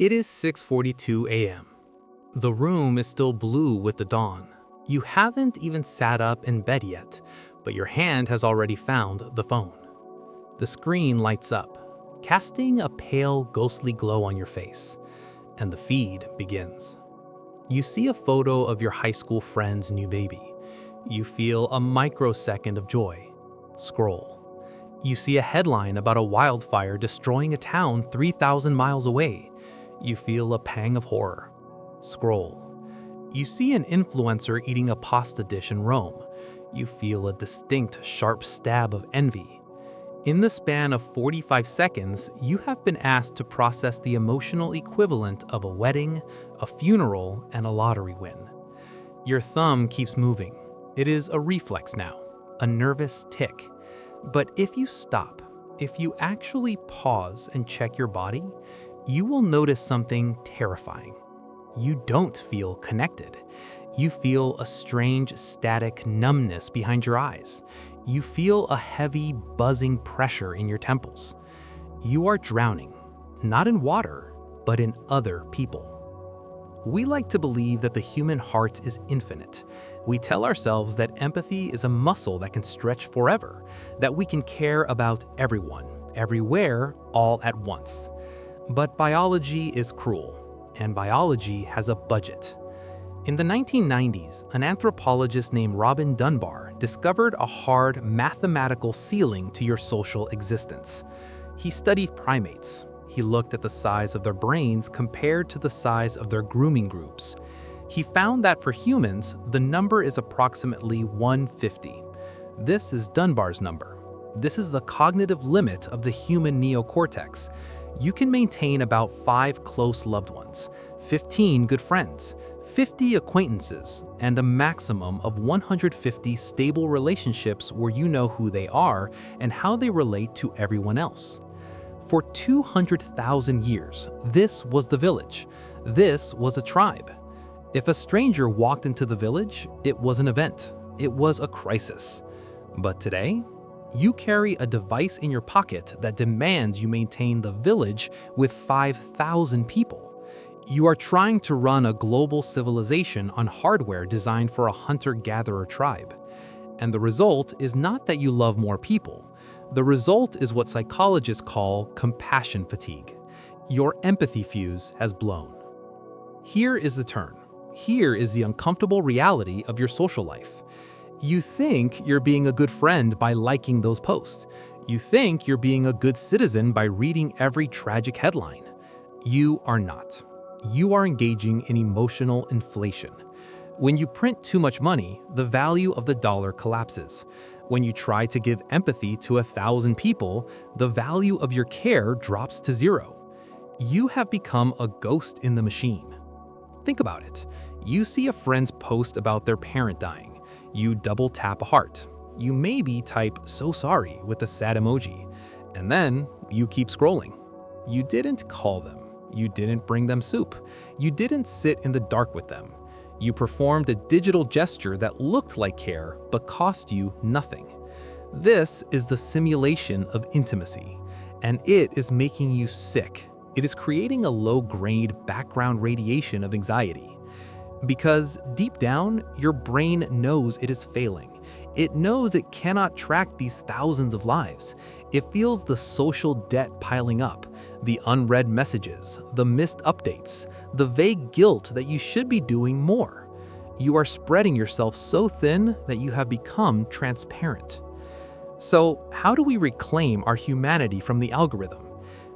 It is 6:42 a.m. The room is still blue with the dawn. You haven't even sat up in bed yet, but your hand has already found the phone. The screen lights up, casting a pale, ghostly glow on your face, and the feed begins. You see a photo of your high school friend's new baby. You feel a microsecond of joy. Scroll. You see a headline about a wildfire destroying a town 3,000 miles away. You feel a pang of horror. Scroll. You see an influencer eating a pasta dish in Rome. You feel a distinct, sharp stab of envy. In the span of 45 seconds, you have been asked to process the emotional equivalent of a wedding, a funeral, and a lottery win. Your thumb keeps moving. It is a reflex now, a nervous tick. But if you stop, if you actually pause and check your body, you will notice something terrifying. You don't feel connected. You feel a strange static numbness behind your eyes. You feel a heavy, buzzing pressure in your temples. You are drowning, not in water, but in other people. We like to believe that the human heart is infinite. We tell ourselves that empathy is a muscle that can stretch forever, that we can care about everyone, everywhere, all at once. But biology is cruel, and biology has a budget. In the 1990s, an anthropologist named Robin Dunbar discovered a hard mathematical ceiling to your social existence. He studied primates. He looked at the size of their brains compared to the size of their grooming groups. He found that for humans, the number is approximately 150. This is Dunbar's number. This is the cognitive limit of the human neocortex. You can maintain about 5 close loved ones, 15 good friends, 50 acquaintances, and a maximum of 150 stable relationships where you know who they are and how they relate to everyone else. For 200,000 years, this was the village. This was a tribe. If a stranger walked into the village, it was an event. It was a crisis. But today, you carry a device in your pocket that demands you maintain the village with 5,000 people. You are trying to run a global civilization on hardware designed for a hunter-gatherer tribe. And the result is not that you love more people. The result is what psychologists call compassion fatigue. Your empathy fuse has blown. Here is the turn. Here is the uncomfortable reality of your social life. You think you're being a good friend by liking those posts. You think you're being a good citizen by reading every tragic headline. You are not. You are engaging in emotional inflation. When you print too much money, the value of the dollar collapses. When you try to give empathy to 1,000 people, the value of your care drops to 0. You have become a ghost in the machine. Think about it. You see a friend's post about their parent dying. You double tap a heart. You maybe type "so sorry" with a sad emoji. And then you keep scrolling. You didn't call them. You didn't bring them soup. You didn't sit in the dark with them. You performed a digital gesture that looked like care but cost you nothing. This is the simulation of intimacy, and it is making you sick. It is creating a low-grade background radiation of anxiety. Because deep down, your brain knows it is failing. It knows it cannot track these thousands of lives. It feels the social debt piling up, the unread messages, the missed updates, the vague guilt that you should be doing more. You are spreading yourself so thin that you have become transparent. So, how do we reclaim our humanity from the algorithm?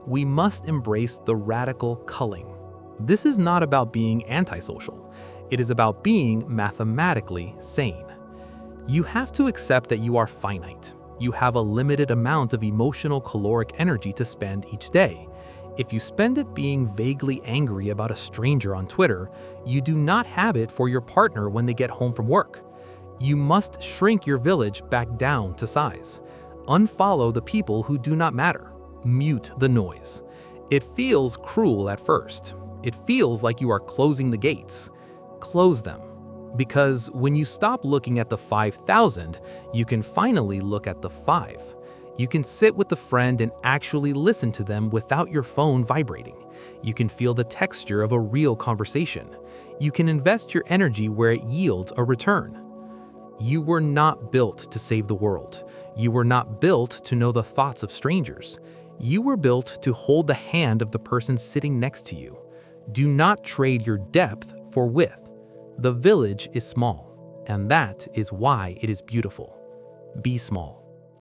We must embrace the radical culling. This is not about being antisocial. It is about being mathematically sane. You have to accept that you are finite. You have a limited amount of emotional caloric energy to spend each day. If you spend it being vaguely angry about a stranger on Twitter, you do not have it for your partner when they get home from work. You must shrink your village back down to size. Unfollow the people who do not matter. Mute the noise. It feels cruel at first. It feels like you are closing the gates. Close them. Because when you stop looking at the 5,000, you can finally look at the 5. You can sit with a friend and actually listen to them without your phone vibrating. You can feel the texture of a real conversation. You can invest your energy where it yields a return. You were not built to save the world. You were not built to know the thoughts of strangers. You were built to hold the hand of the person sitting next to you. Do not trade your depth for width. The village is small, and that is why it is beautiful. Be small.